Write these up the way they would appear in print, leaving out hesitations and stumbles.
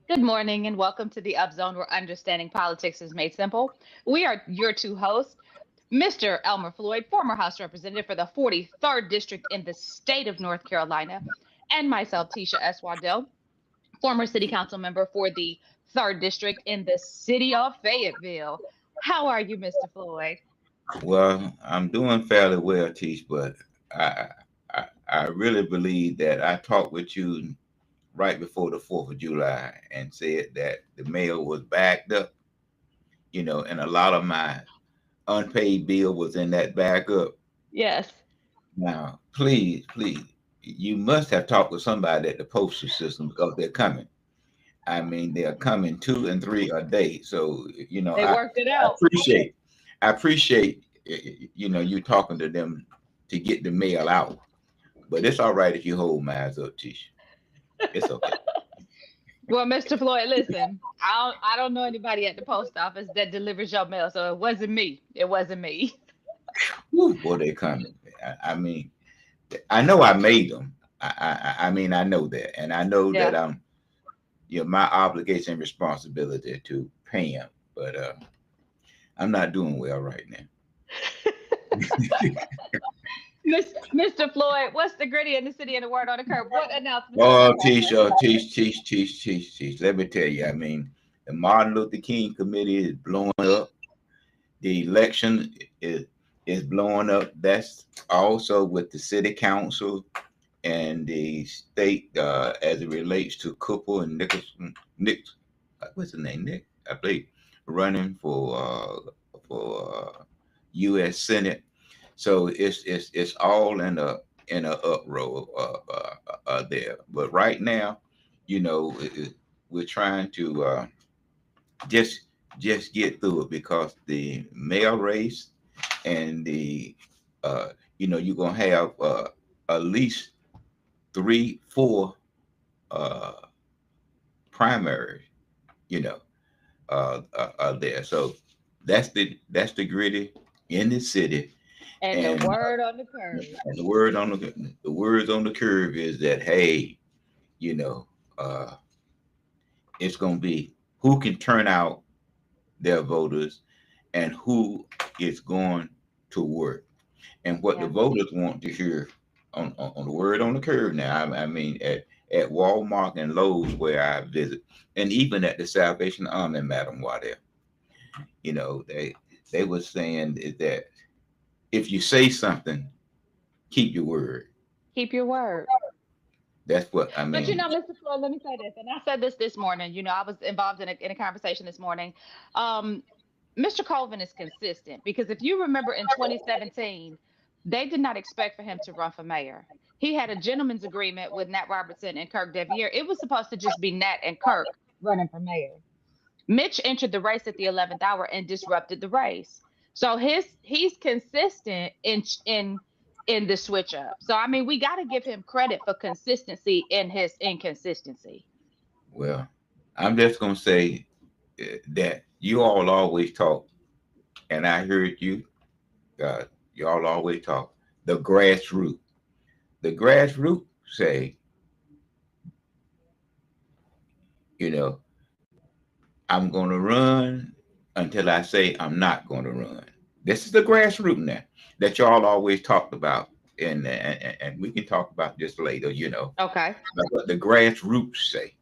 Good morning and welcome to the Up Zone where understanding politics is made simple. We are your two hosts, Mr. Elmer Floyd, former House Representative for the 43rd District in the state of North Carolina, and myself, Tisha S. Waddell, former City Council member for the 3rd District in the city of Fayetteville. How are you, Mr. Floyd? Well, I'm doing fairly well, Teach, but I, I really believe that I talked with you right before the 4th of July and said that the mail was backed up, and a lot of my unpaid bill was in that backup. Yes. Now, please, you must have talked with somebody at the postal system because they're coming. I mean, they're coming 2 and 3 a day. So, They worked it I out. appreciate, you talking to them to get the mail out. But it's all right if you hold my eyes up, Tisha. It's okay. Well, Mr. Floyd, listen, I don't know anybody at the post office that delivers your mail, so it wasn't me. It wasn't me. Woo, boy, they coming. I mean, I know I made them. I mean, I know that, and I know Yeah. that my obligation and responsibility to pay them. But I'm not doing well right now. Mr. Floyd, what's the gritty in the city and the word on the curb? What announcements have you Oh, had for us today? teach. Let me tell you, I mean, the Martin Luther King Committee is blowing up. The election is blowing up. That's also with the city council and the state as it relates to Cooper and Nicholson. Nick, what's his name? Nick, I believe, running for U.S. Senate. So it's all in a uproar there. But right now, we're trying to just just get through it because the mail race and the you're gonna have at least 3, 4 uh, primaries, you know, there. So that's the gritty in the city. And the And word on the curb. the words on the curve is that hey, you know, uh, it's gonna be who can turn out their voters and who is going to work and what the Yeah. voters want to hear on the word on the curve now. I mean at Walmart and Lowe's where I visit, and even at the Salvation Army, Madam Waddell, they were saying is that if you say something, keep your word. Keep your word. That's what I But mean. Mr. Floyd, let me say this, and I said this morning. I was involved in a conversation this morning. Um, Mr. Colvin is consistent because if you remember in 2017, they did not expect for him to run for mayor. He had a gentleman's agreement with Nat Robertson and Kirk Deviere. It was supposed to just be Nat and Kirk running for mayor. Mitch entered the race at the 11th hour and disrupted the race. So he's consistent in the switch up. So I mean, we got to give him credit for consistency in his inconsistency. Well, I'm just gonna say that you all always talk, and I heard you. Uh, you all always talk the grassroots. The grassroots say, you know, I'm going to run until I say I'm not going to run. This is the grassroots now that y'all always talked about, and we can talk about this later. Okay. What the grassroots say,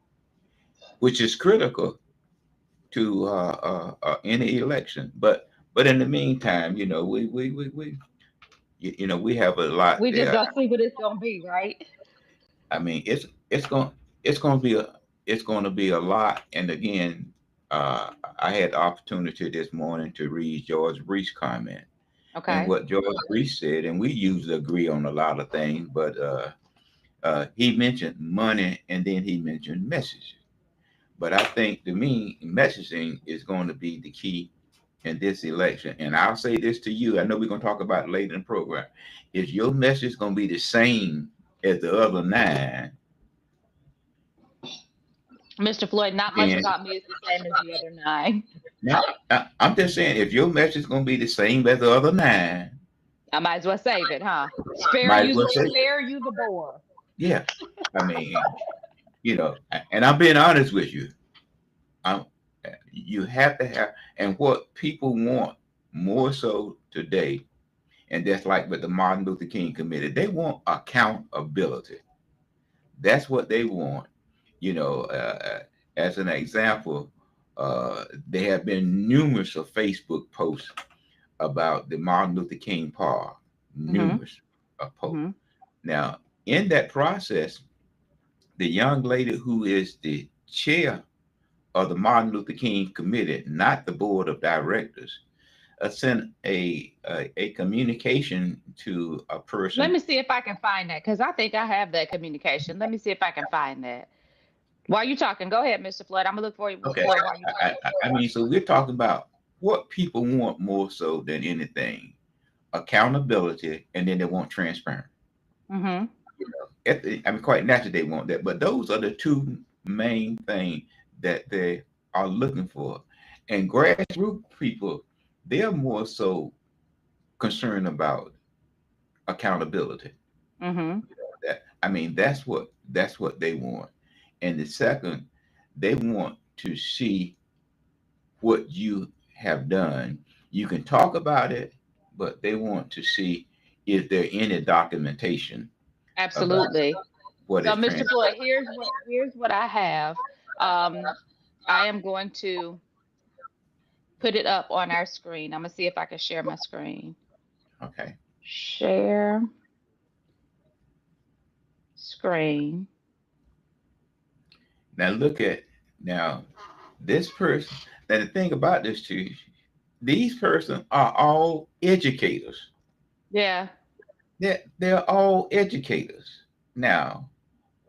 which is critical to any election. But in the meantime, we have a lot We just there. gonna see what it's gonna be, right? I mean, it's going to be a lot. And again, I had the opportunity this morning to read George Brees' comment and Okay. what George Brees said, and we usually agree on a lot of things, but he mentioned money and then he mentioned messaging. But I think to me, messaging is going to be the key in this election. And I'll say this to you. I know we're going to talk about it later in the program. Is your message going to be the same as the other nine? Mr. Floyd, not much And about me is the same as the other nine. now, I'm just saying, if your message is going to be the same as the other nine, I might as well save it, huh? might as well say, Spare you the bore. yeah. I mean, and I'm being honest with you. um, you have to have, and what people want more so today, and that's like with the Martin Luther King Committee, they want accountability. That's what they want. You know, as an example, there have been numerous of Facebook posts about the Martin Luther King Park, Mm-hmm. numerous of posts. Mm-hmm. Now, in that process, the young lady who is the chair of the Martin Luther King Committee, not the board of directors, sent a communication to a Let person. me see if I can find that because I think I have that communication. Let me see if I can find that. While you talking, go ahead, Mr. Flood. I'm gonna look Okay, for it while you I mean, so we're talking about what people want more so than anything: accountability, and then they want transparency. talk. Mm-hmm. I mean, quite naturally they want that, but those are the two main things that they are looking for. And grassroots people, they're more so concerned about accountability. Mm-hmm. That I mean, that's what they want. And the second, they want to see what you have done. You can talk about it, but they want to see if there any documentation about Absolutely. what So, is Mr. trans. Floyd, here's what I have. Um, I am going to put it up on our screen. I'm gonna see if I can share my screen. Okay. Share screen. Now look at now this person. Now the thing about this too, these persons are all educators. Yeah. They're all educators. Now,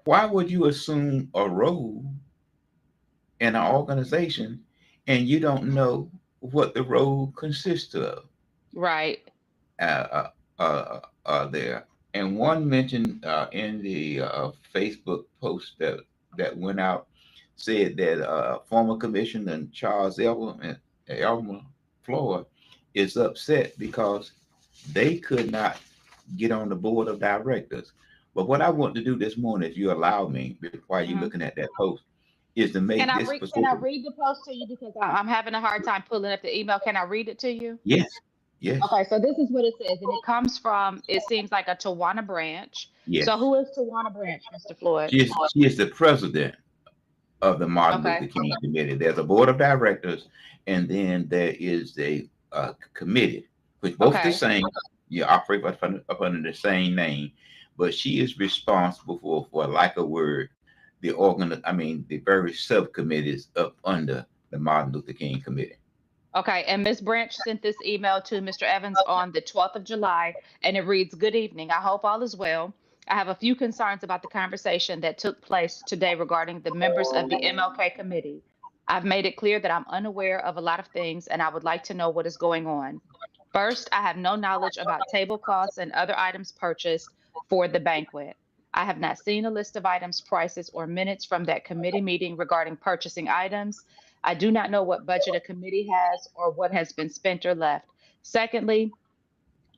why would you assume a role in an organization and you don't know what the role consists of? Right. There. And one mentioned in the Facebook post that went out said that former Commissioner Charles Elmer Floyd is upset because they could not get on the board of directors. But what I want to do this morning, if you allow me, while you're Hmm. looking at that post, is to make this Can I specific. read the post to you because I'm having a hard time pulling up the email? Can I read it to you? Yes, yes, Okay, so this is what it says, and it comes from, it seems like a Tawana Branch. So yes. who is Tawana Branch, Mr. Floyd? She is the president of the Martin Okay. Luther King Committee. There's a board of directors, and then there is a committee, which both the Okay. same. You operate up under the same name, but she is responsible for like a word, the various subcommittees up under the Martin Luther King Committee. Okay, and Ms. Branch sent this email to Mr. Evans on the 12th of July, and it reads, "Good evening. I hope all is well. I have a few concerns about the conversation that took place today regarding the members of the MLK committee. I've made it clear that I'm unaware of a lot of things, and I would like to know what is going on. First, I have no knowledge about tablecloths and other items purchased for the banquet. I have not seen a list of items, prices, or minutes from that committee meeting regarding purchasing items. I do not know what budget a committee has or what has been spent or left. Secondly,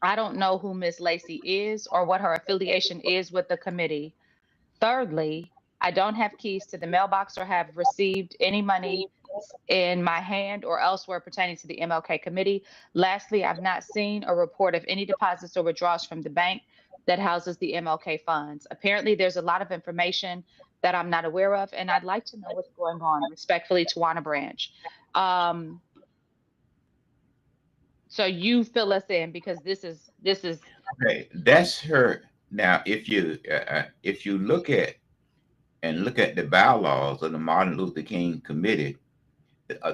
I don't know who Ms. Lacey is or what her affiliation is with the committee. Thirdly, I don't have keys to the mailbox or have received any money in my hand or elsewhere pertaining to the MLK committee. Lastly, I've not seen a report of any deposits or withdrawals from the bank that houses the MLK funds. Apparently, there's a lot of information that I'm not aware of, and I'd like to know what's going on. Respectfully, Tawana Branch." Um, so you fill us in because this is Okay, that's her. Now, if you look at the bylaws of the Martin Luther King Committee,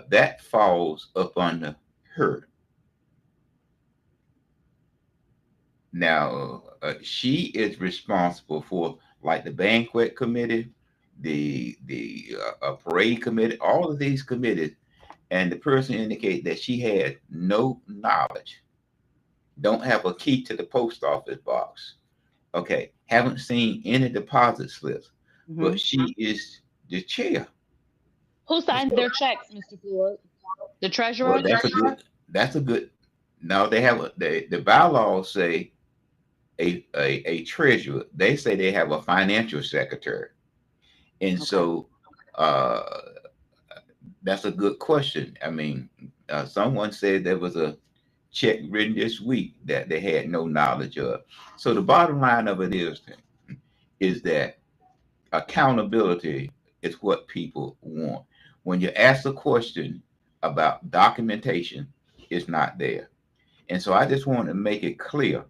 that falls up under her. Now, she is responsible for like the banquet committee, the parade committee, all of these committees. And the person indicated that she had no knowledge, don't have a key to the post office box. Okay, haven't seen any deposit slips, but Mhm. she is the chair. Who signs So, their checks, Mr. Floyd? The well, treasurer? that's a good. Now they have the bylaws say a treasurer. They say they have a financial secretary, and Okay. so uh, That's a good question. I mean, someone said there was a check written this week that they had no knowledge of. So the bottom line of it is that accountability is what people want. When you ask a question about documentation, it's not there. And so I just want to make it clear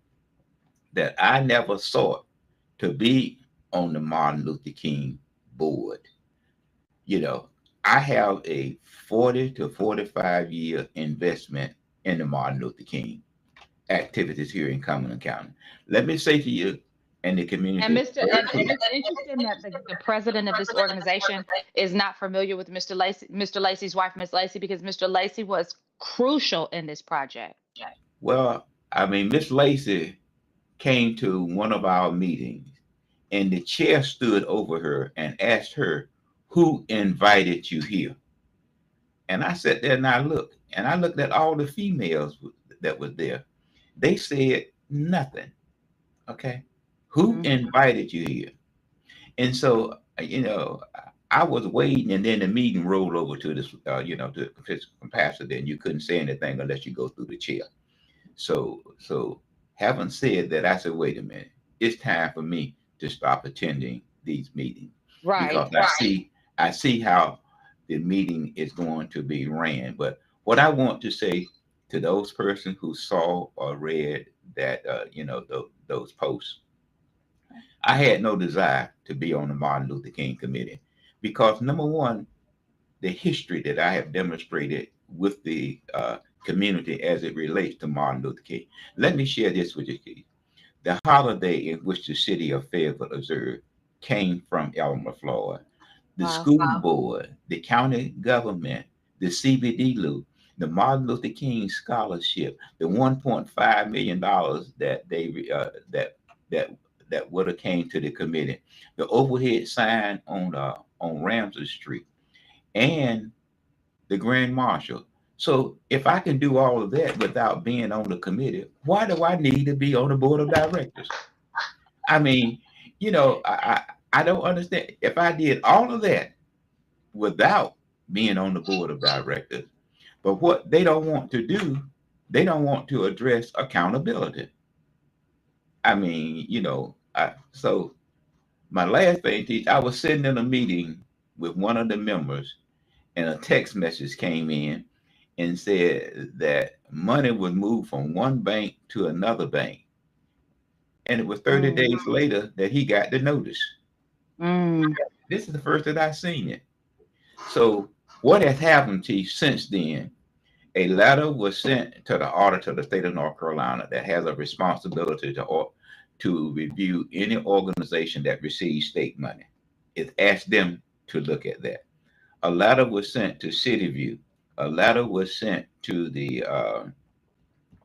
that I never sought to be on the Martin Luther King board. You know, I have a 40 to 45-year investment in the Martin Luther King activities here in Cumberland County. Let me say to you and the And community, and it's interesting that the president of this organization is not familiar with Mr. Lacey's wife, Miss Lacey, because Mr. Lacey was crucial in this project. well, I mean, Miss Lacey came to one of our meetings and the chair stood over her and asked her, "Who invited you here?" And I sat there and I looked, and I looked at all the females that was there. They said nothing. Okay. Who invited you here? And so, I was waiting, and then the meeting rolled over to this, to the capacity, and you couldn't say anything unless you go through the chair. So having said that, I said, wait a minute, it's time for me to stop attending these meetings Right. because I see how the meeting is going to be ran. But what I want to say to those persons who saw or read that, those posts, I had no desire to be on the Martin Luther King committee because number one, the history that I have demonstrated with the community as it relates to Martin Luther King. Let me share this with you, Keith. The holiday in which the city of Fayetteville observed came from Elmer Floyd. The Wow. school board, the county government, the CBD loop, the Martin Luther King scholarship, the $1.5 million that they that that would have came to the committee, the overhead sign on Ramsey Street, and the grand marshal. So if I can do all of that without being on the committee, why do I need to be on the board of directors? I mean, I don't understand. If I did all of that without being on the board of directors, but what they don't want to do, they don't want to address accountability. I mean, so my last thing, Teach, I was sitting in a meeting with one of the members, and a text message came in and said that money was moved from one bank to another bank. And it was 30 days later that he got the notice. Mm. This is the first that I've seen it. So what has happened, Chief, since then? A letter was sent to the auditor of the state of North Carolina that has a responsibility to review any organization that receives state money. It asked them to look at that. A letter was sent to City View. A letter was sent to the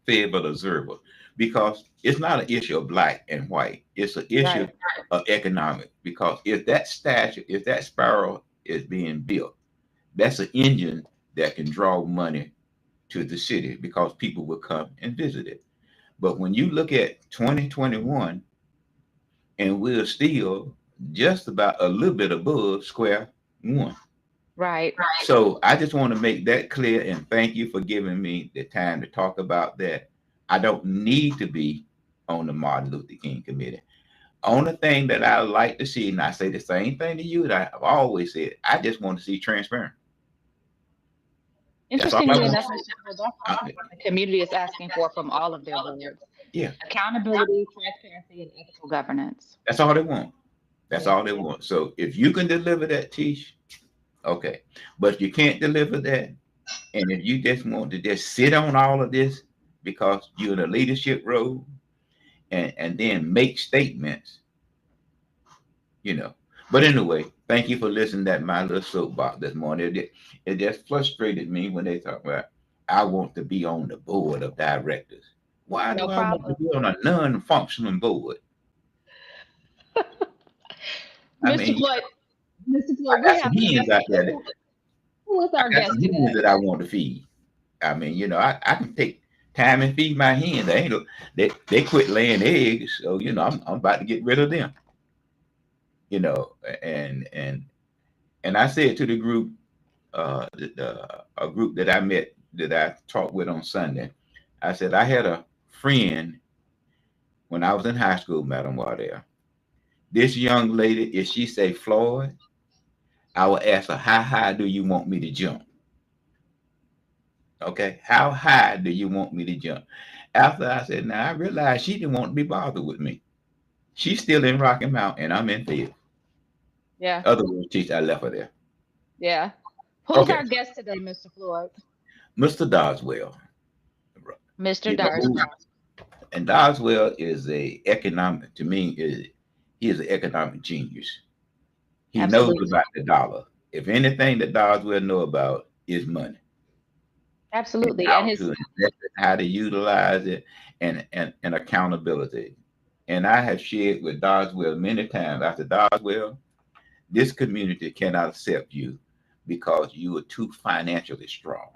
Fayetteville Observer because it's not an issue of black and white. It's an issue Right. of economic because if that statue, if that spiral is being built, that's an engine that can draw money to the city because people will come and visit it. But when you look at 2021, and we're still just about a little bit above square one. Right. So I just want to make that clear and thank you for giving me the time to talk about that. I don't need to be on the Martin Luther King committee. Only thing that I like to see, and I say the same thing to you that I've always said, I just want to see transparent. That's all I Interestingly want. enough, Mr. Cole, that's what the community is asking for from all of their boards. Yeah, Accountability, transparency, and ethical governance. that's all they want. That's Yeah. all they want. So if you can deliver that, Tish, okay. But if you can't deliver that, and if you just want to just sit on all of this because you're in a leadership role and then make statements, you know. But anyway, thank you for listening to my little soapbox this morning. It just frustrated me when they talk about I want to be on the board of directors. Why do No I want to problem. be on a non-functioning board? I Mr. mean, Floyd, Mr. I Floyd, we got some have a hens guest. out there. Who is I our got guest some hens today? that I want to feed. I mean, I can take time and feed my hens. They quit laying eggs, so I'm about to get rid of them. You know, and I said to the group, a group that I met that I talked with on Sunday. I said I had a friend when I was in high school, Madam Wardell. This young lady, if she say Floyd, I will ask her, how high do you want me to jump? Okay, how high do you want me to jump? After I said, now I realized she didn't want to be bothered with me. She's still in Rocky Mount and I'm in Field. Yeah. Other words, I left her there. Yeah. Who's Okay, our guest today, Mr. Floyd? Mr. Doswell. Mr. You know, Darswell. and Doswell is a economic to me is he is an economic genius. He knows Absolutely. about the dollar. If anything that Doswell know about is money and Absolutely. how And to his invest it, how to utilize it, and accountability. And I have shared with Doswell many times. I said, Doswell, this community cannot accept you because you are too financially strong.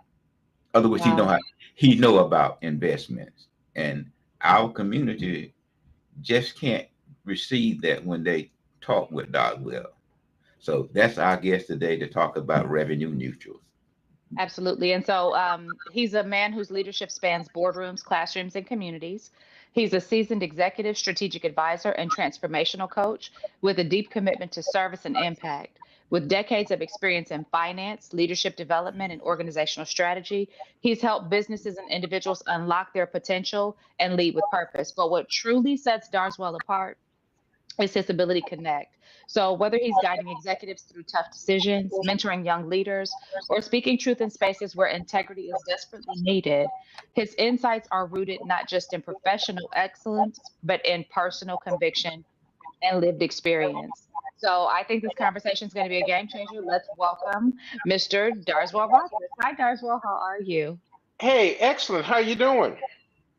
Other words, wow. he know about investments, and our community just can't receive that when they talk with Doswell. So that's our guest today to talk about revenue neutral. Absolutely. And so he's a man whose leadership spans boardrooms, classrooms, and communities. He's a seasoned executive, strategic advisor, and transformational coach with a deep commitment to service and impact. With decades of experience in finance, leadership development, and organizational strategy, he's helped businesses and individuals unlock their potential and lead with purpose. But what truly sets Darswell apart is his ability to connect. So, whether he's guiding executives through tough decisions, mentoring young leaders, or speaking truth in spaces where integrity is desperately needed, his insights are rooted not just in professional excellence, but in personal conviction and lived experience. So, I think this conversation is going to be a game changer. Let's welcome Mr. Darswell Rogers. Hi, Darswell. How are you? Hey, excellent. How you doing?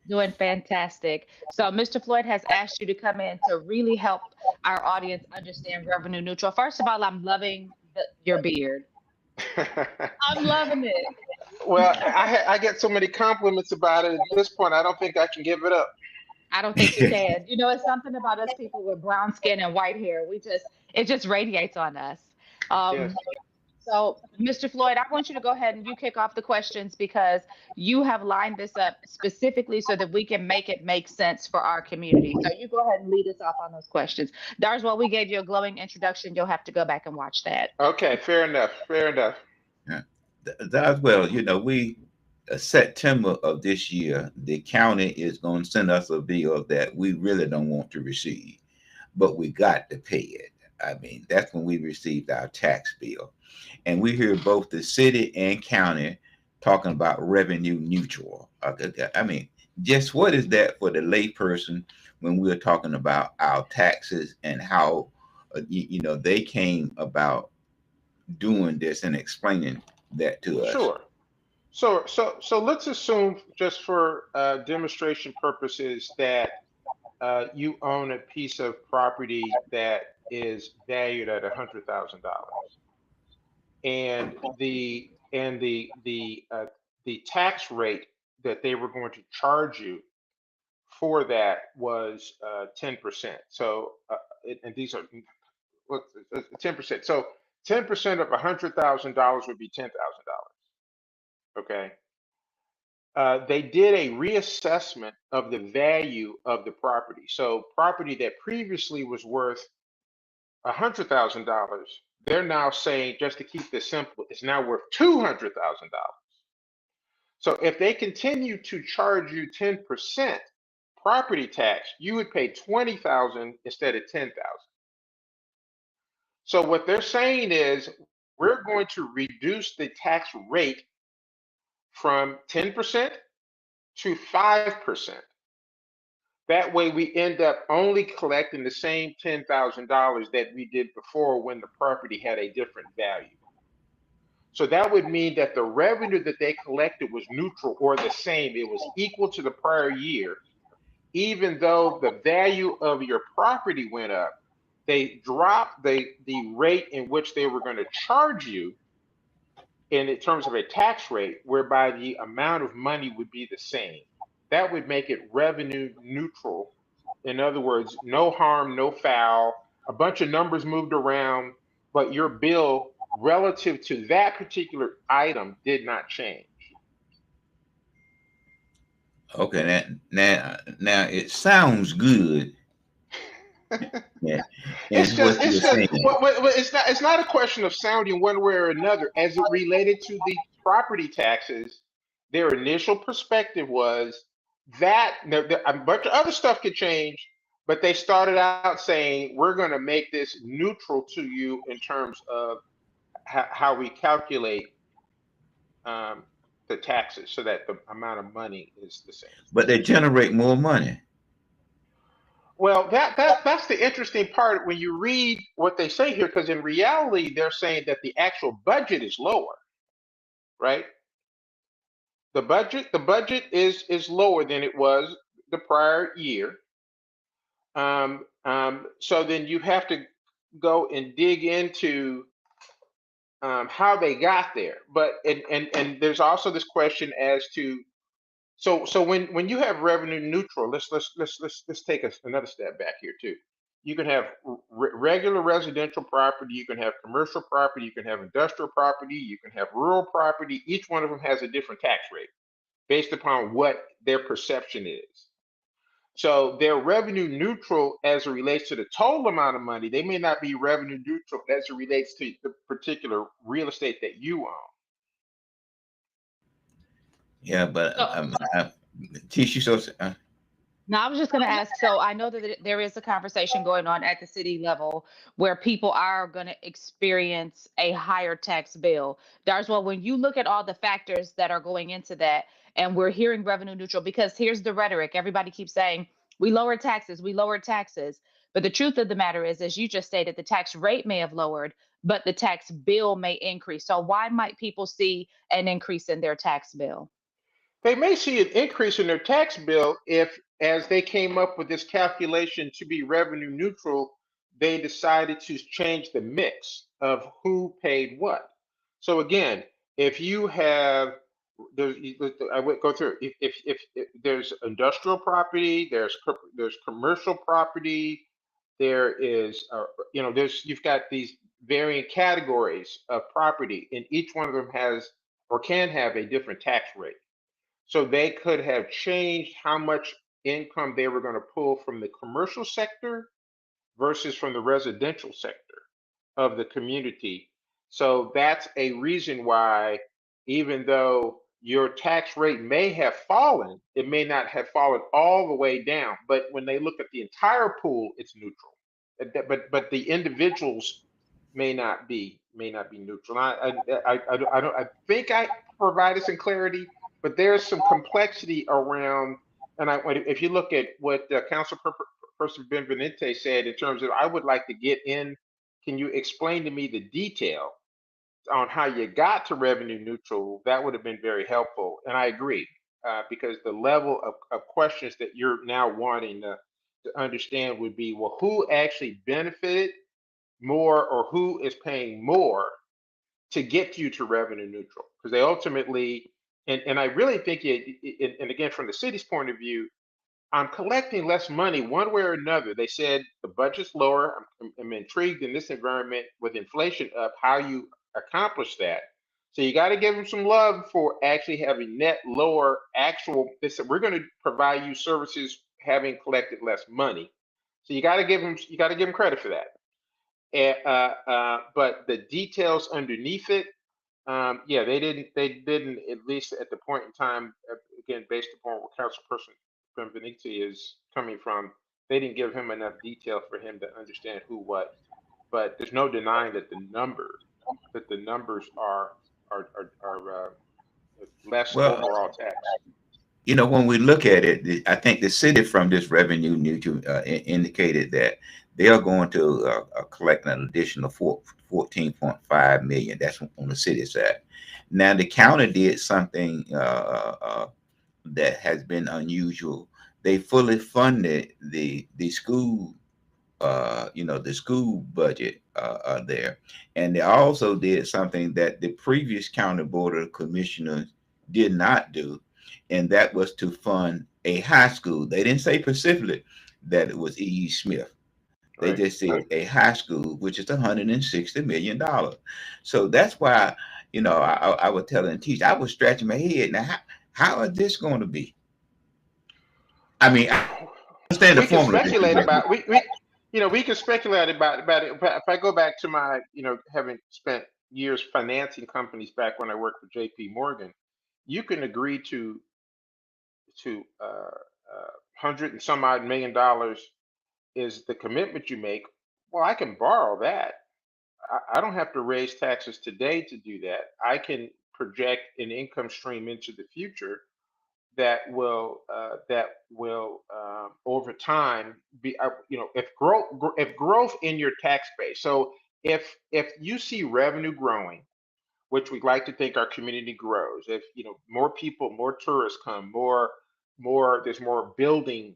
Doing fantastic. So, Mr. Floyd has asked you to come in to really help our audience understand revenue neutral. First of all, I'm loving your beard. I'm loving it. Well, I get so many compliments about it. At this point, I don't think I can give it up. I don't think you can. You know, it's something about us people with brown skin and white hair. It just radiates on us. Yes. Um, So, Mr. Floyd, I want you to go ahead and you kick off the questions because you have lined this up specifically so that we can make it make sense for our community. So, you go ahead and lead us off on those questions. Darswell, we gave you a glowing introduction. You'll have to go back and watch that. Okay, fair enough. Fair enough. Yeah. Doswell, we September of this year, the county is going to send us a bill that we really don't want to receive, but we got to pay it. I mean, that's when we received our tax bill. And we hear both the city and county talking about revenue neutral. I mean, just what is that for the layperson when we're talking about our taxes and how, they came about doing this and explaining that to us? Sure. So let's assume, just for demonstration purposes, that you own a piece of property that is valued at $100,000, and the tax rate that they were going to charge you for that was 10%. So, and these are 10%. So 10% of $100,000 would be $10,000. Okay. They did a reassessment of the value of the property. So property that previously was worth $100,000, they're now saying, just to keep this simple, it's now worth $200,000. So if they continue to charge you 10% property tax, you would pay 20,000 instead of 10,000. So what they're saying is, we're going to reduce the tax rate from 10% to 5%. That way we end up only collecting the same $10,000 that we did before when the property had a different value. So that would mean that the revenue that they collected was neutral or the same. It was equal to the prior year, even though the value of your property went up. They dropped the rate in which they were going to charge you in terms of a tax rate, whereby the amount of money would be the same. That would make it revenue neutral. In other words, no harm, no foul. A bunch of numbers moved around, but your bill relative to that particular item did not change. Okay, now it sounds good. Yeah, and what It's you're just, saying. it's not a question of sounding one way or another. As it related to the property taxes, their initial perspective was that a bunch of other stuff could change, but they started out saying, we're going to make this neutral to you in terms of how we calculate um, the taxes so that the amount of money is the same. But they generate more money. Well, that's the interesting part when you read what they say here, because in reality, they're saying that the actual budget is lower, right? The budget is lower than it was the prior year. So then you have to go and dig into how they got there. But and there's also this question as to so when you have revenue neutral, let's take another step back here too. You can have regular residential property, you can have commercial property, you can have industrial property, you can have rural property. Each one of them has a different tax rate based upon what their perception is. So they're revenue neutral as it relates to the total amount of money. They may not be revenue neutral as it relates to the particular real estate that you own. Yeah, but So, teach you so. now, I was just going to ask. So, I know that there is a conversation going on at the city level where people are going to experience a higher tax bill. Darswell, when you look at all the factors that are going into that, and we're hearing revenue neutral, because here's the rhetoric. Everybody keeps saying, we lowered taxes, we lowered taxes. But the truth of the matter is, as you just stated, the tax rate may have lowered, but the tax bill may increase. So, why might people see an increase in their tax bill? They may see an increase in their tax bill if, as they came up with this calculation to be revenue neutral, they decided to change the mix of who paid what. So again, if you have, I would go through. If there's industrial property, there's commercial property, there is, you've got these varying categories of property, and each one of them has or can have a different tax rate. So they could have changed how much income they were going to pull from the commercial sector versus from the residential sector of the community. So that's a reason why, even though your tax rate may have fallen, it may not have fallen all the way down. But when they look at the entire pool, it's neutral. But the individuals may not be neutral. I think I provided some clarity, but there's some complexity around. And if you look at what Councilperson Benveniste said in terms of, I would like to get in. Can you explain to me the detail on how you got to revenue neutral? That would have been very helpful. And I agree, because the level of questions that you're now wanting to understand would be, well, who actually benefited more, or who is paying more to get you to revenue neutral? Because they ultimately, and I really think and again, from the city's point of view, I'm collecting less money one way or another. They said the budget's lower. I'm intrigued in this environment with inflation up, how you accomplish that. So you got to give them some love for actually having net lower actual. They said, we're going to provide you services having collected less money. So you got to give them credit for that. But the details underneath it, yeah, they didn't, at least at the point in time, again, based upon what Councilperson Benveniste is coming from, they didn't give him enough detail for him to understand who what. But there's no denying that the numbers are less Well, overall tax. when we look at it, I think the city from this revenue neutral indicated that they are going to collect an additional 14.5 million. That's on the city side. Now the county did something that has been unusual. They fully funded the school, the school budget there, and they also did something that the previous county board of commissioners did not do, and that was to fund a high school. They didn't say specifically that it was E.E. Smith, They Right. just said a high school, which is $160 million. So that's why, I was telling teacher, I was scratching my head. Now, how is this going to be? I mean, I understand the We can formula that you speculate just about we can speculate about it. If I go back to my having spent years financing companies back when I worked for J.P. Morgan, you can agree to hundred and some odd $1 million is the commitment you make. Well, I can borrow that. I don't have to raise taxes today to do that. I can project an income stream into the future that will over time be if growth in your tax base. So if you see revenue growing, which we'd like to think our community grows, if more people, more tourists come, more there's more building.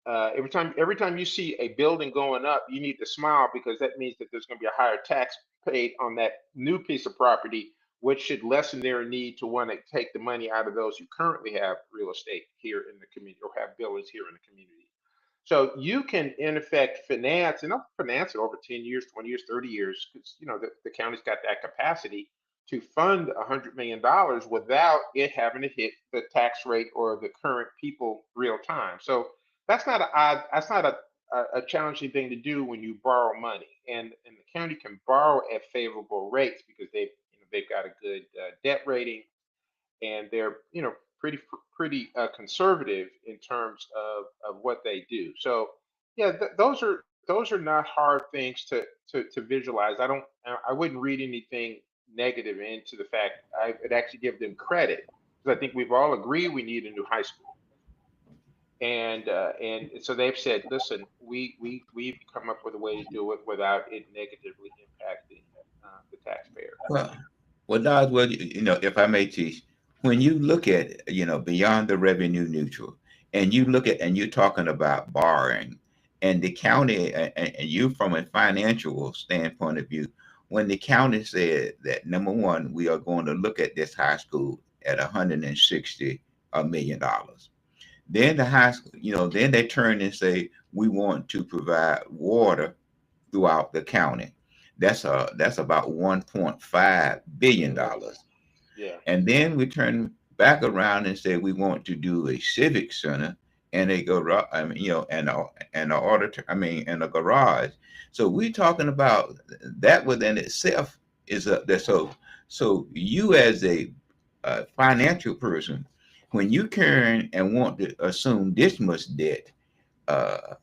Every time you see a building going up, you need to smile because that means that there's going to be a higher tax paid on that new piece of property, which should lessen their need to want to take the money out of those who currently have real estate here in the community or have buildings here in the community. So you can, in effect, finance, and I'll finance it over 10 years, 20 years, 30 years, because the county's got that capacity to fund $100 million without it having to hit the tax rate or the current people real time. So that's not a challenging thing to do when you borrow money, and the county can borrow at favorable rates because they've got a good debt rating, and they're pretty conservative in terms of what they do. So yeah, those are not hard things to visualize. I wouldn't read anything negative into the fact. I would actually give them credit because I think we've all agreed we need a new high school. And so they've said, listen, we've come up with a way to do it without it negatively impacting the taxpayer. well, Dodge, well, if I may teach, when you look at, beyond the revenue neutral, and you look at, and you're talking about borrowing, and the county, and you from a financial standpoint of view, when the county said that number one, we are going to look at this high school at $160 million. Then the high school, then they turn and say we want to provide water throughout the county. That's about $1.5 billion. Yeah. And then we turn back around and say we want to do a civic center and a garage, and a auditor, and a garage. So we're talking about that within itself is a that so you as a financial person, when you turn and want to assume this much debt, uh,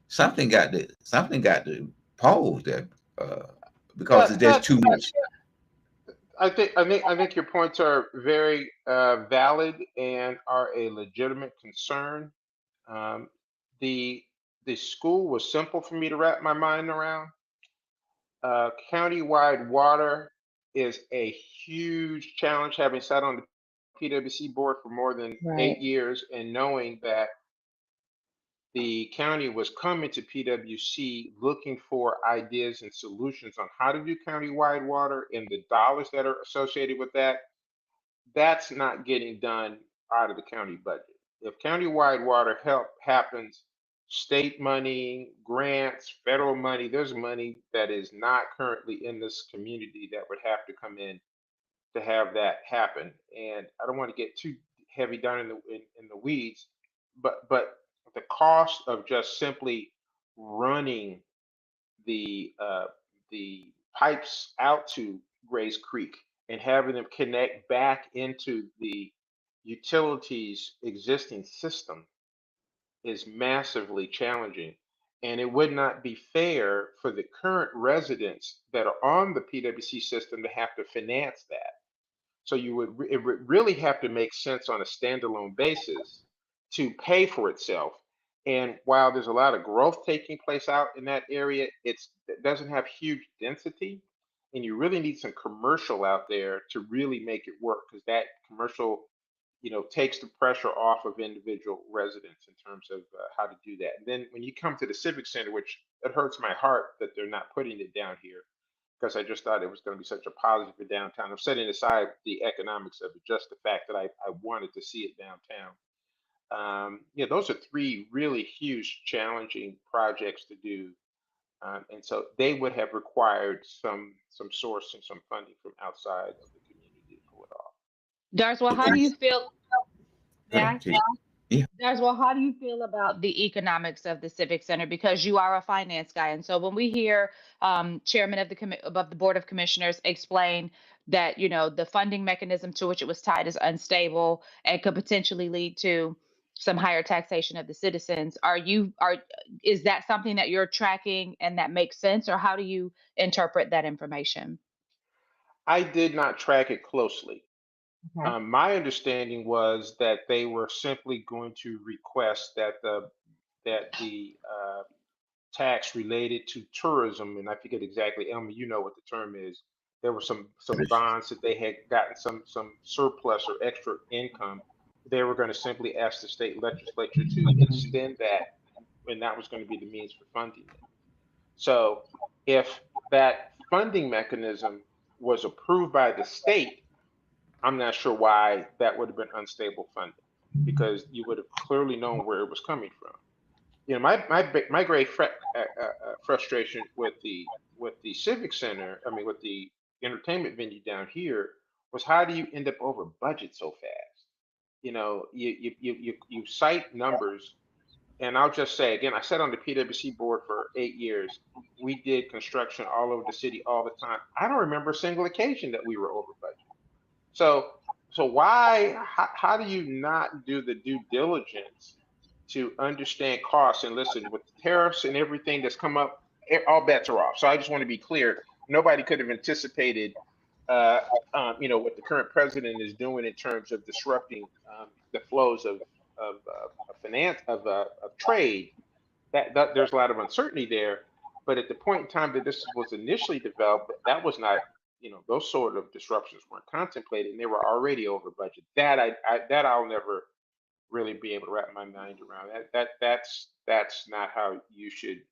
something got to pause there, uh, because That there's that too much. I think your points are very valid and are a legitimate concern. Um, the the school was simple for me to wrap my mind around. Countywide water is a huge challenge. Having sat on the PwC board for more than Right. 8 years and knowing that the county was coming to PwC looking for ideas and solutions on how to do countywide water and the dollars that are associated with that, that's not getting done out of the county budget. If countywide water help happens, state money, grants, federal money, there's money that is not currently in this community that would have to come in to have that happen. And I don't want to get too heavy down in the weeds, but the cost of just simply running the the pipes out to Grays Creek and having them connect back into the utilities existing system is massively challenging. And it would not be fair for the current residents that are on the PwC system to have to finance that. So it would really have to make sense on a standalone basis to pay for itself. And while there's a lot of growth taking place out in that area, it doesn't have huge density, and you really need some commercial out there to really make it work because that commercial, takes the pressure off of individual residents in terms of how to do that. And then when you come to the civic center, which it hurts my heart that they're not putting it down here because I just thought it was going to be such a positive for downtown. I'm setting aside the economics of it, just the fact that I wanted to see it downtown. Yeah, those are three really huge, challenging projects to do. And so they would have required some source and some funding from outside of the community to pull it off. Darswell, how do Okay. you feel? Go May ahead, I? Chief. Yeah. Darswell, how do you feel about the economics of the Civic Center? Because you are a finance guy, and so when we hear chairman of the board of commissioners explain that the funding mechanism to which it was tied is unstable and could potentially lead to some higher taxation of the citizens, is that something that you're tracking and that makes sense, or how do you interpret that information? I did not track it closely. Okay. My understanding was that they were simply going to request that the tax related to tourism, and I forget exactly, Elmer, you know what the term is. There were some bonds that they had gotten some surplus or extra income. They were going to simply ask the state legislature to extend that, and that was going to be the means for funding it. So if that funding mechanism was approved by the state, I'm not sure why that would have been unstable funding, because you would have clearly known where it was coming from. My great frustration with the civic center, I mean with the entertainment venue down here, was how do you end up over budget so fast? You cite numbers, and I'll just say again, I sat on the PwC board for 8 years. We did construction all over the city all the time. I don't remember a single occasion that we were over budget. So, how do you not do the due diligence to understand costs? And listen, with tariffs and everything that's come up, all bets are off. So I just want to be clear. Nobody could have anticipated, what the current president is doing in terms of disrupting the flows of finance, of trade. That there's a lot of uncertainty there. But at the point in time that this was initially developed, that was not, those sort of disruptions weren't contemplated, and they were already over budget. That I'll never really be able to wrap my mind around. That's not how you should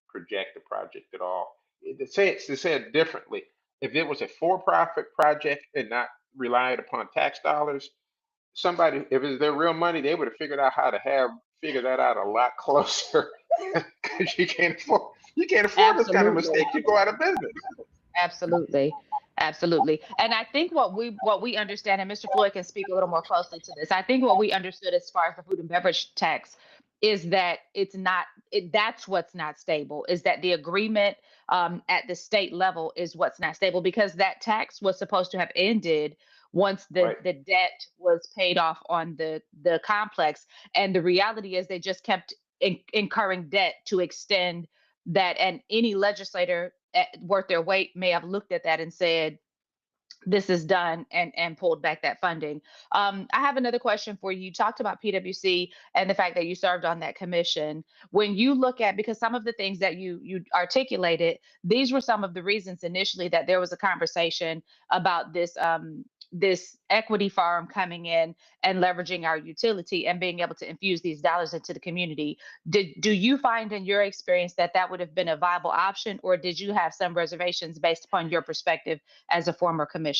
project the project at all. To say it differently, if it was a for-profit project and not reliant upon tax dollars, somebody, if it's their real money, they would have figured out how to figure that out a lot closer. Because you can't afford this kind of Absolutely. mistake. You go out of business. Absolutely. Absolutely. And I think what we understand, and Mr. Floyd can speak a little more closely to this. I think what we understood as far as the food and beverage tax is that that's what's not stable, is that the agreement at the state level is what's not stable, because that tax was supposed to have ended once the Right. the debt was paid off on the complex. And the reality is they just kept incurring debt to extend that, and any legislator worth their weight may have looked at that and said, this is done, and pulled back that funding. I have another question for you. You talked about PwC and the fact that you served on that commission. When you look at, because some of the things that you articulated, these were some of the reasons initially that there was a conversation about this equity farm coming in and leveraging our utility and being able to infuse these dollars into the community. Do you find in your experience that that would have been a viable option, or did you have some reservations based upon your perspective as a former commissioner?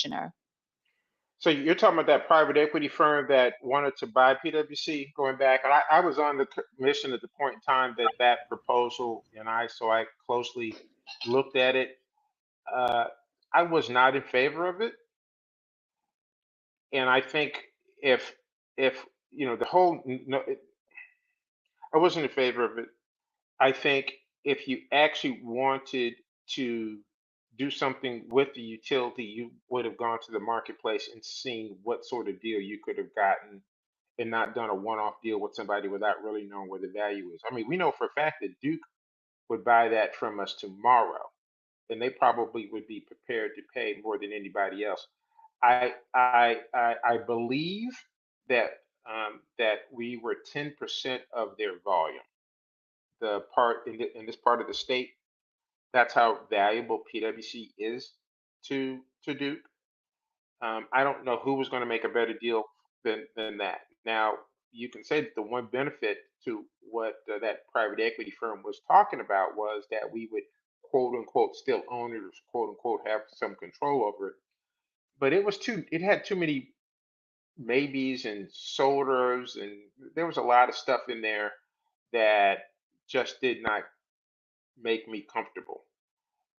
So you're talking about that private equity firm that wanted to buy PwC going back, and I was on the commission at the point in time that proposal, and I closely looked at it. Uh, I was not in favor of it, and I think if the whole no, I wasn't in favor of it. I think if you actually wanted to do something with the utility, you would have gone to the marketplace and seen what sort of deal you could have gotten, and not done a one-off deal with somebody without really knowing where the value is. I mean, we know for a fact that Duke would buy that from us tomorrow, and they probably would be prepared to pay more than anybody else. I believe that we were 10% of their volume. The part in this part of the state, that's how valuable PwC is to Duke. I don't know who was going to make a better deal than that. Now, you can say that the one benefit to what that private equity firm was talking about was that we would, quote unquote, still own it, or quote unquote have some control over it. But it had too many maybes and shoulders, and there was a lot of stuff in there that just did not make me comfortable.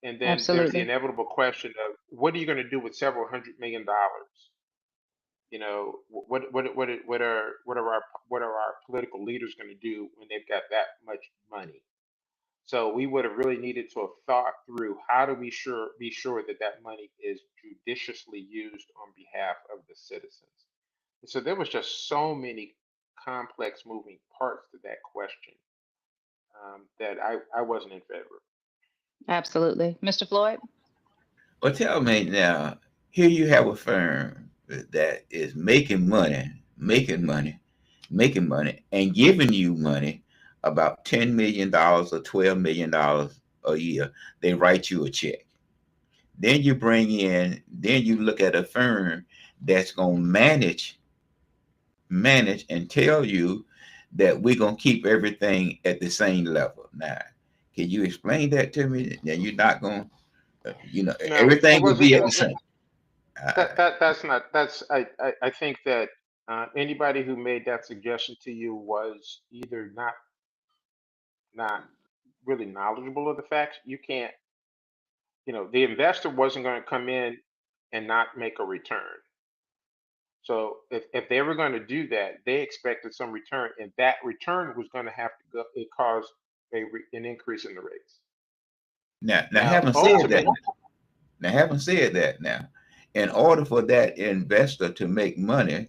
And then there's the Absolutely. inevitable question of what are you going to do with several $100 million? You know, what are our political leaders going to do when they've got that much money? So we would have really needed to have thought through how do we be sure that that money is judiciously used on behalf of the citizens. And so there was just so many complex moving parts to that question that I wasn't in favor of. Absolutely. Mr. Floyd? Well, tell me now, here you have a firm that is making money, and giving you money about $10 million or $12 million a year. They write you a check. Then then you look at a firm that's gonna manage and tell you that we're gonna keep everything at the same level. Now, can you explain that to me? Now you're not gonna, No, it everything will wasn't. be at the same. That's not. I think that anybody who made that suggestion to you was either not really knowledgeable of the facts. You can't. The investor wasn't going to come in and not make a return. So if they were going to do that, they expected some return, and that return was going to have to go. It caused an increase in the rates. Now, Now, having said that, ultimately, now, in order for that investor to make money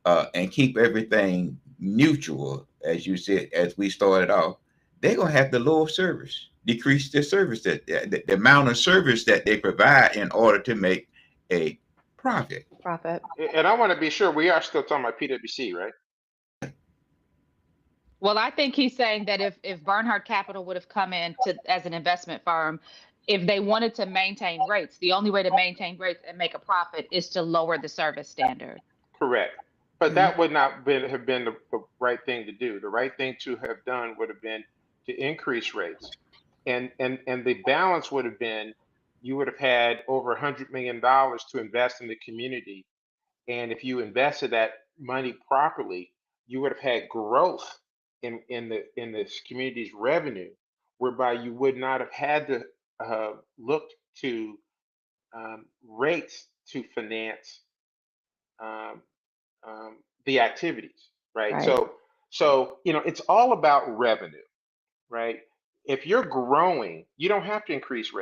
and keep everything mutual, as you said, as we started off, they're gonna have to lower service, decrease the service the amount of service that they provide in order to make a profit. Profit. and I want to be sure we are still talking about PwC, right? Well, I think he's saying that if Bernhard Capital would have come in to as an investment firm, if they wanted to maintain rates, the only way to maintain rates and make a profit is to lower the service standard. Correct. But Mhm. that would not have been the right thing to do. The right thing to have done would have been to increase rates. And the balance would have been you would have had over $100 million to invest in the community. And if you invested that money properly, you would have had growth in this community's revenue, whereby you would not have had to look to rates to finance um, the activities, right? Right. So it's all about revenue, right? If you're growing, you don't have to increase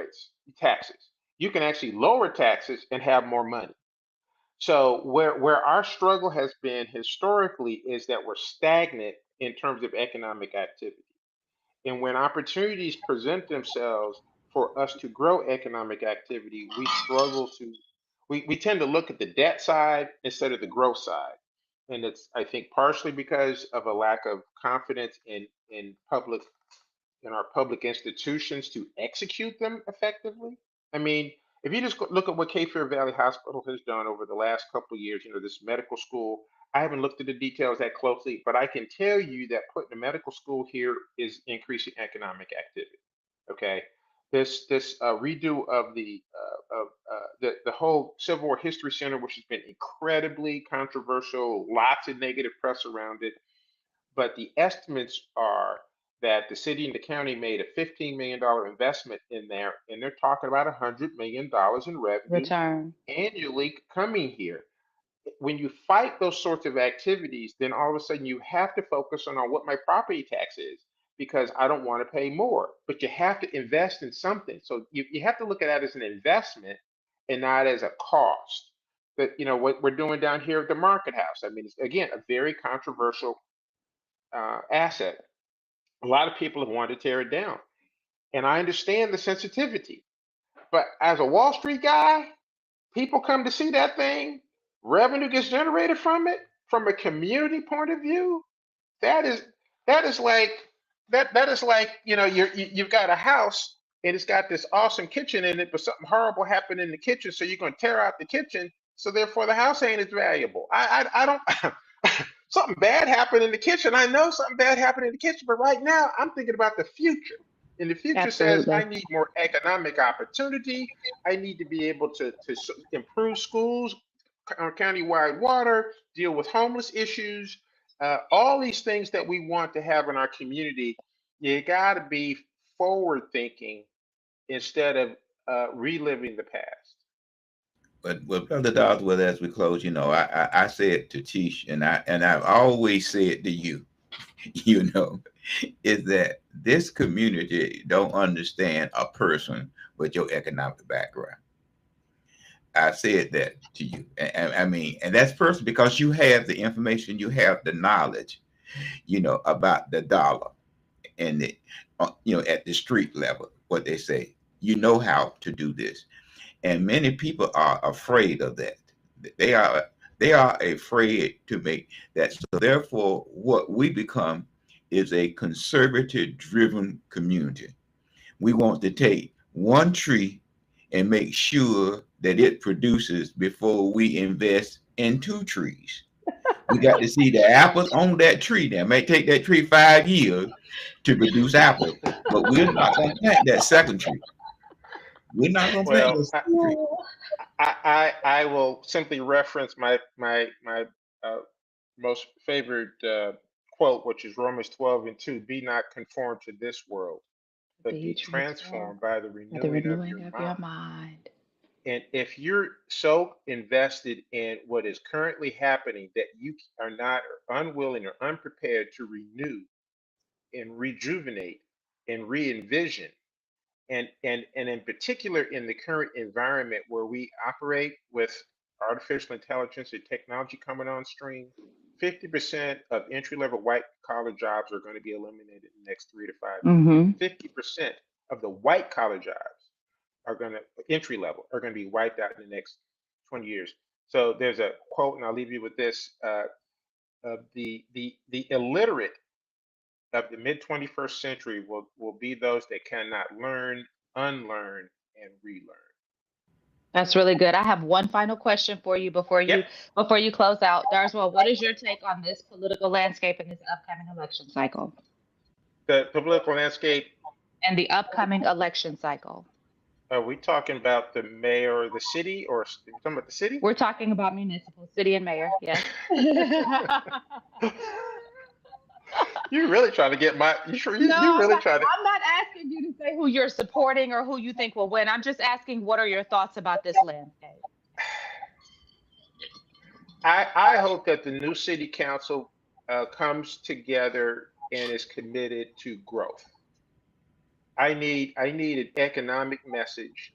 taxes. You can actually lower taxes and have more money. So where our struggle has been historically is that we're stagnant in terms of economic activity. And when opportunities present themselves for us to grow economic activity, we tend to look at the debt side instead of the growth side. And it's, I think, partially because of a lack of confidence in our public institutions to execute them effectively. I mean, if you just look at what Cape Fear Valley Hospital has done over the last couple of years, this medical school, I haven't looked at the details that closely, but I can tell you that putting a medical school here is increasing economic activity. Okay, this redo of the whole Civil War History Center, which has been incredibly controversial, lots of negative press around it, but the estimates are that the city and the county made a $15 million investment in there, and they're talking about $100 million in revenue Return. annually coming here. When you fight those sorts of activities, then all of a sudden you have to focus on what my property tax is because I don't want to pay more. But you have to invest in something. So you have to look at that as an investment and not as a cost. But what we're doing down here at the Market House, I mean, it's, again, a very controversial asset. A lot of people have wanted to tear it down. And I understand the sensitivity. But as a Wall Street guy, people come to see that thing, revenue gets generated from it, from a community point of view. That is that is like that is like, you've got a house and it's got this awesome kitchen in it, but something horrible happened in the kitchen, so you're gonna tear out the kitchen, so therefore the house ain't as valuable. I don't something bad happened in the kitchen. I know something bad happened in the kitchen, but right now I'm thinking about the future. And the future says I Absolutely. need more economic opportunity. I need to be able to improve schools, county-wide water, deal with homeless issues, all these things that we want to have in our community. You got to be forward thinking instead of reliving the past. But Brother Doswell, as we close, I said to Tish, and I've always said to you, is that this community don't understand a person with your economic background. I said that to you. I mean, and that's personal because you have the information, you have the knowledge, about the dollar and at the street level, what they say, how to do this. And many people are afraid of that. They are afraid to make that. So therefore, what we become is a conservative driven community. We want to take one tree and make sure that it produces before we invest in 2 trees. We got to see the apples on that tree. Now, it may take that tree 5 years to produce apples, but we're not going to plant that second tree. We're not going to plant that second tree. I will simply reference my most favorite quote, which is Romans 12:2. Be not conformed to this world, but be transformed by the renewing of your mind. And if you're so invested in what is currently happening that you are not unwilling or unprepared to renew and rejuvenate and re-envision, and in particular in the current environment where we operate with artificial intelligence and technology coming on stream, 50% of entry-level white-collar jobs are going to be eliminated in the next 3 to 5 years. 50% of the white-collar jobs are going to, entry level, are going to be wiped out in the next 20 years. So there's a quote, and I'll leave you with this: the illiterate of the mid 21st century will be those that cannot learn, unlearn, and relearn. That's really good. I have one final question for you before you close out. Darswell, what is your take on this political landscape in this upcoming election cycle? The political landscape and the upcoming election cycle. Are we talking about the mayor of the city, or are we talking about the city? We're talking about municipal, city and mayor, yes. You're really trying to get my, you really trying to. I'm not asking you to say who you're supporting or who you think will win. I'm just asking, what are your thoughts about this landscape? I hope that the new city council comes together and is committed to growth. I need an economic message.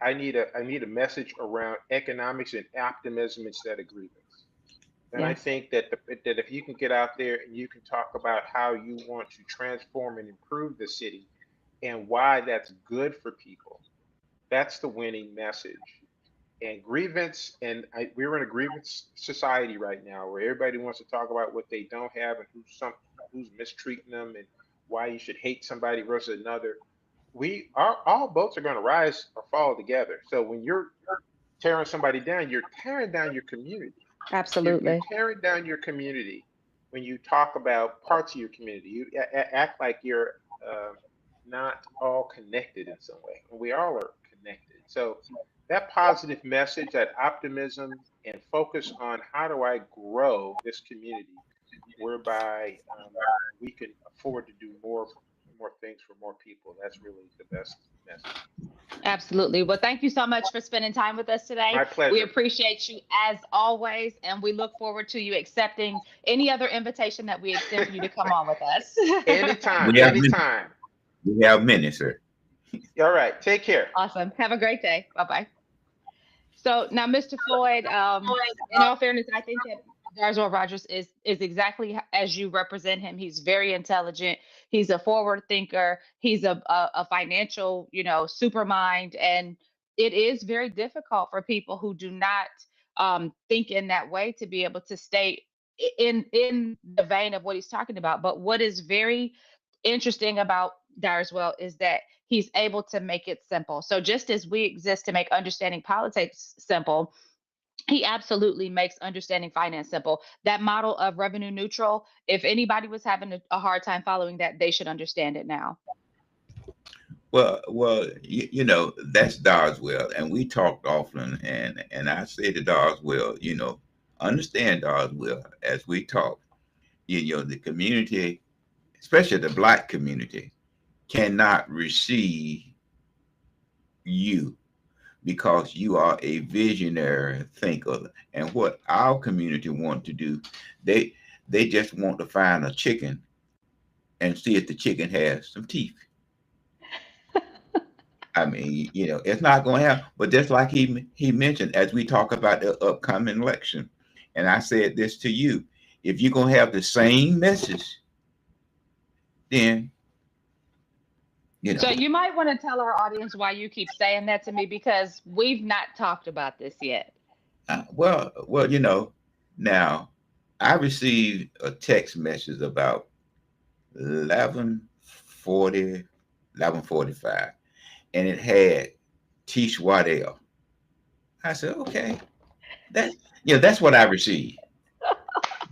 I need a message around economics and optimism instead of grievance. And yes. I think that that if you can get out there and you can talk about how you want to transform and improve the city and why that's good for people, that's the winning message. And grievance, and we're in a grievance society right now where everybody wants to talk about what they don't have and who's mistreating them and why you should hate somebody versus another. All boats are going to rise or fall together. So when you're tearing somebody down, you're tearing down your community. Absolutely. You're tearing down your community when you talk about parts of your community. You act like you're not all connected in some way. And we all are connected. So that positive message, that optimism, and focus on how do I grow this community whereby we can afford to do more things for more people. That's really the best message. Absolutely. Well, thank you so much for spending time with us today. My pleasure. We appreciate you as always, and we look forward to you accepting any other invitation that we extend for you to come on with us. Anytime. We have many, sir. All right. Take care. Awesome. Have a great day. Bye-bye. So now, Mr. Floyd, in all fairness, I think that Darswell Rogers is exactly as you represent him. He's very intelligent. He's a forward thinker. He's a financial, super mind. And it is very difficult for people who do not think in that way to be able to stay in the vein of what he's talking about. But what is very interesting about Darswell is that he's able to make it simple. So just as we exist to make understanding politics simple, he absolutely makes understanding finance simple. That model of revenue neutral, if anybody was having a hard time following that, they should understand it now. Well, that's Darswell, and we talked often, and I say to Darswell, understand Darswell as we talk. The community, especially the Black community, cannot receive you because you are a visionary thinker. And what our community want to do, they they just want to find a chicken and see if the chicken has some teeth. I mean, it's not going to happen. But just like he mentioned, as we talk about the upcoming election, and I said this to you, if you're going to have the same message, then So you might want to tell our audience why you keep saying that to me, because we've not talked about this yet. well, now I received a text message about 11:40, 11:45, and it had Tish Waddell. I said, okay, that's what I received.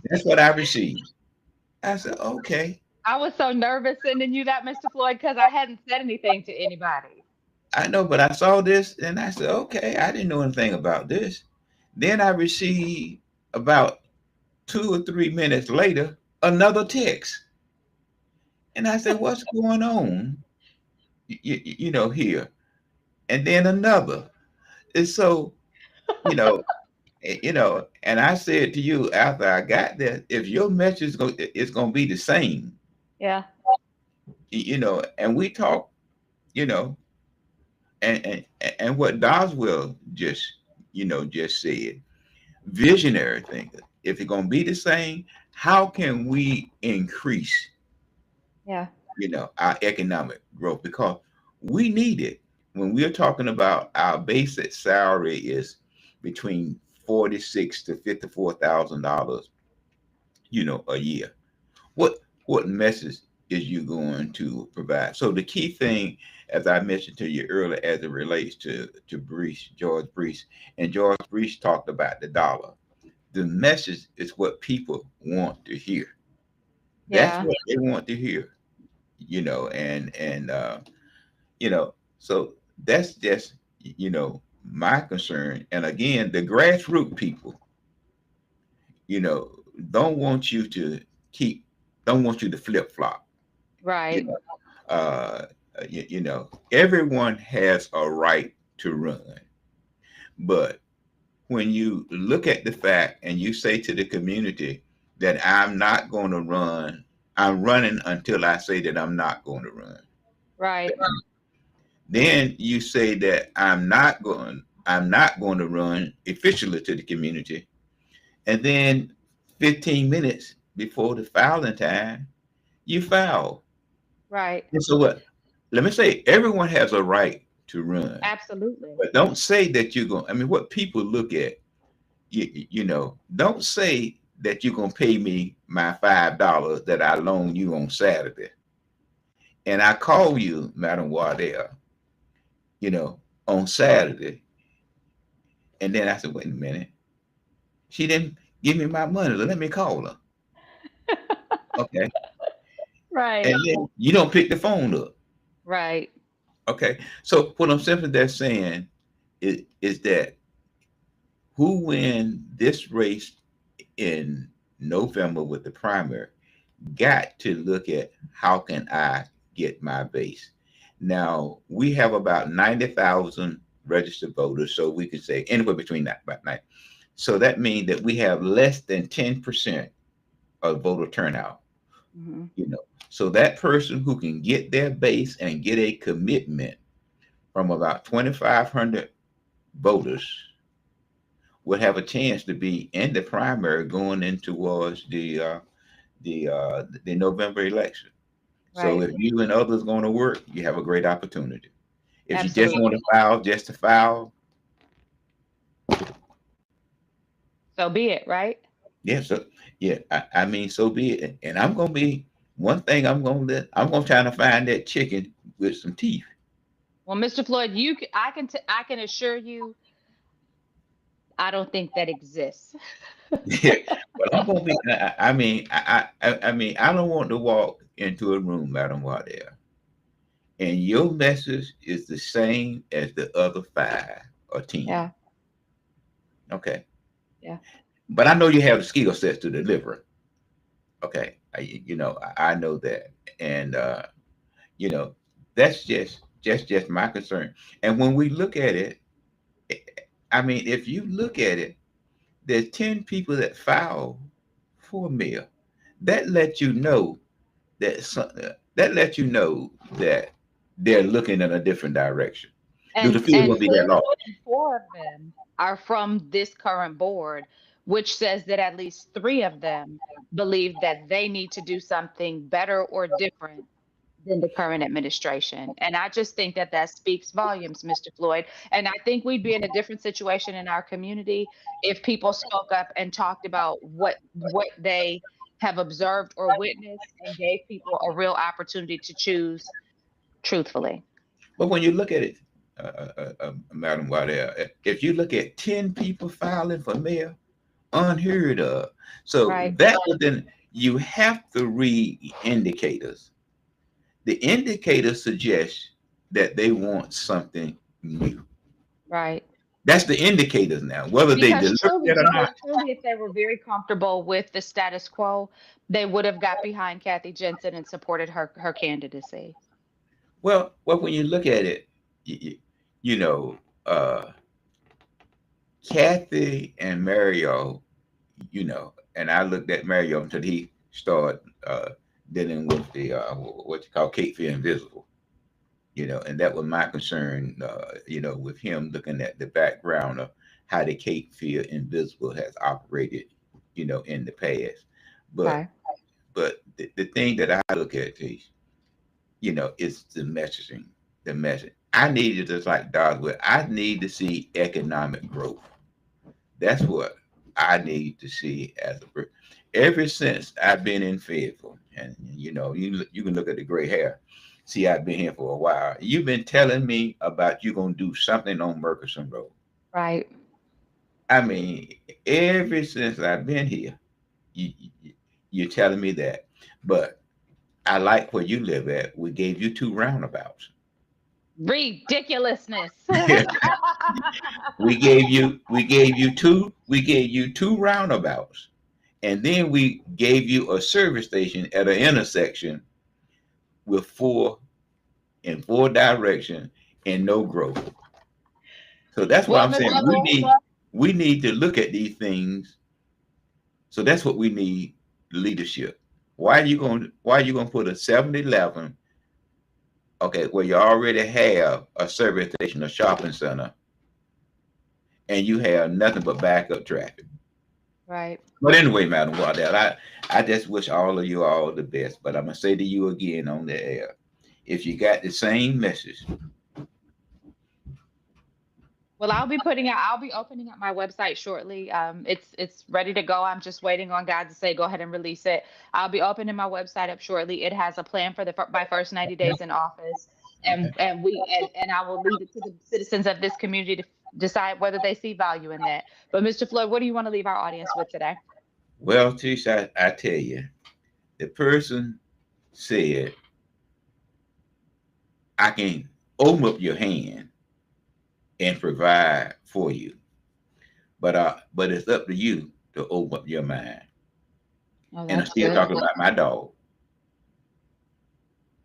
That's what I received. I said, okay. I was so nervous sending you that, Mr. Floyd, because I hadn't said anything to anybody. I know, but I saw this and I said, okay, I didn't know anything about this. Then I received about 2 or 3 minutes later another text. And I said, what's going on? Here. And then another. And so, you know, and I said to you after I got there, if your message is going to be the same, Yeah. And we talk, you know, and what Doswell just said, visionary thinker. If it's going to be the same, how can we increase, Yeah. Our economic growth? Because we need it. When we're talking about our basic salary is between $46,000 to $54,000, a year. What message is you going to provide? So the key thing, as I mentioned to you earlier, as it relates to George Brees, and George Brees talked about the dollar. The message is what people want to hear. That's Yeah. what they want to hear, so that's just my concern. And again, the grassroots people, you know, don't want you to keep, don't want you to flip flop. You Right. know, everyone has a right to run, but when you look at the fact and you say to the community that I'm not going to run, I'm running until I say that I'm not going to run. Right. Then you say that I'm not going to run officially to the community. And then 15 minutes before the filing time, you file. Right. And so what? Let me say, everyone has a right to run, Absolutely. but don't say that you're going. I mean, what people look at, don't say that you're going to pay me my $5 that I loan you on Saturday, and I call you, Madam Waddell, on Saturday, and then I said, wait a minute, she didn't give me my money, so let me call her. Okay. Right. And then you don't pick the phone up. Right. Okay. So what I'm simply just saying is that who win this race in November with the primary got to look at how can I get my base. Now we have about 90,000 registered voters, so we could say anywhere between that about 90. So that means that we have less than 10% of voter turnout. Hmm. So that person who can get their base and get a commitment from about 2,500 voters would have a chance to be in the primary going in towards the November election. So Right. if you and others going to work, you have a great opportunity. If you just Absolutely. want to file just to file, So be it. Right. yeah, so yeah, I mean, so be it. And I'm gonna be one thing. I'm gonna try to find that chicken with some teeth. Well, Mr. Floyd, I can assure you, I don't think that exists. Yeah, but I'm gonna be. I mean, I don't want to walk into a room, Madam Waddell, and your message is the same as the other 5 or 10. Yeah. Okay, Yeah. but I know you have the skill sets to deliver. Okay, I know that, and you know, That's just my concern. And when we look at it, I mean, if you look at it, there's 10 people that filed for mayor. That lets you know that lets you know that they're looking in a different direction. Do the field And gonna be that long? four of them are from this current board, which says that at least three of them believe that they need to do something better or different than the current administration. And I just think that that speaks volumes, Mr. Floyd. And I think we'd be in a different situation in our community if people spoke up and talked about what they have observed or witnessed and gave people a real opportunity to choose truthfully. But when you look at it, Madam Waddell, if you look at 10 people filing for mayor, unheard of. So Right. that would then you have to read indicators. The indicators suggest that they want something new. Right. That's the indicators now. Whether they Because deliver it or not. truly, if they were very comfortable with the status quo, they would have got behind Kathy Jensen and supported her candidacy. Well, when you look at it, you know, Kathy and Mario, and I looked at Mario until he started dealing with the what you call Cape Fear Invisible, and that was my concern, with him looking at the background of how the Cape Fear Invisible has operated, in the past. But Okay. but the thing that I look at is, is the messaging, the message. I need it just like Doswell. I need to see economic growth. That's what I need to see as a person. Ever since I've been in Fayetteville, and you can look at the gray hair, see I've been here for a while. You've been telling me about you gonna do something on Murchison Road. Right. I mean, ever since I've been here, you're telling me that. But I like where you live at. We gave you 2 roundabouts. Ridiculousness. We gave you two roundabouts, and then we gave you a service station at an intersection with 4 in 4 directions and no growth. So that's what I'm saying. We need to look at these things. So that's what we need, leadership. Why are you going to put a 7-Eleven, okay, where you already have a service station, a shopping center, and you have nothing but backup traffic? Right. But anyway, Madam Waddell, I just wish all of you all the best. But I'm gonna say to you again on the air, if you got the same message. Well, I'll be opening up my website shortly. It's ready to go. I'm just waiting on God to say go ahead and release it. I'll be opening my website up shortly. It has a plan for my first 90 days in office, and I will leave it to the citizens of this community to decide whether they see value in that. But Mr. Floyd, what do you want to leave our audience with today? Well, Tish, I tell you, the person said, I can open up your hand and provide for you, but it's up to you to open up your mind. Oh, And I'm still talking about my dog.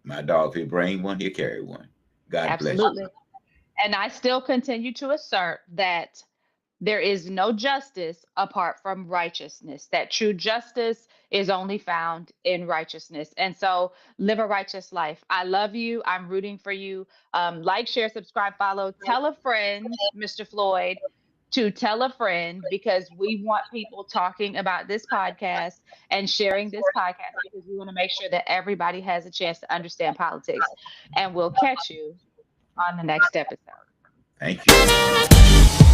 My dog, if he bring one, he'll carry one. God bless you. And I still continue to assert that there is no justice apart from righteousness, that true justice is only found in righteousness. And so live a righteous life. I love you. I'm rooting for you. Like, share, subscribe, follow. Tell a friend, Mr. Floyd, to tell a friend, because we want people talking about this podcast and sharing this podcast, because we want to make sure that everybody has a chance to understand politics. And we'll catch you on the next episode. Thank you.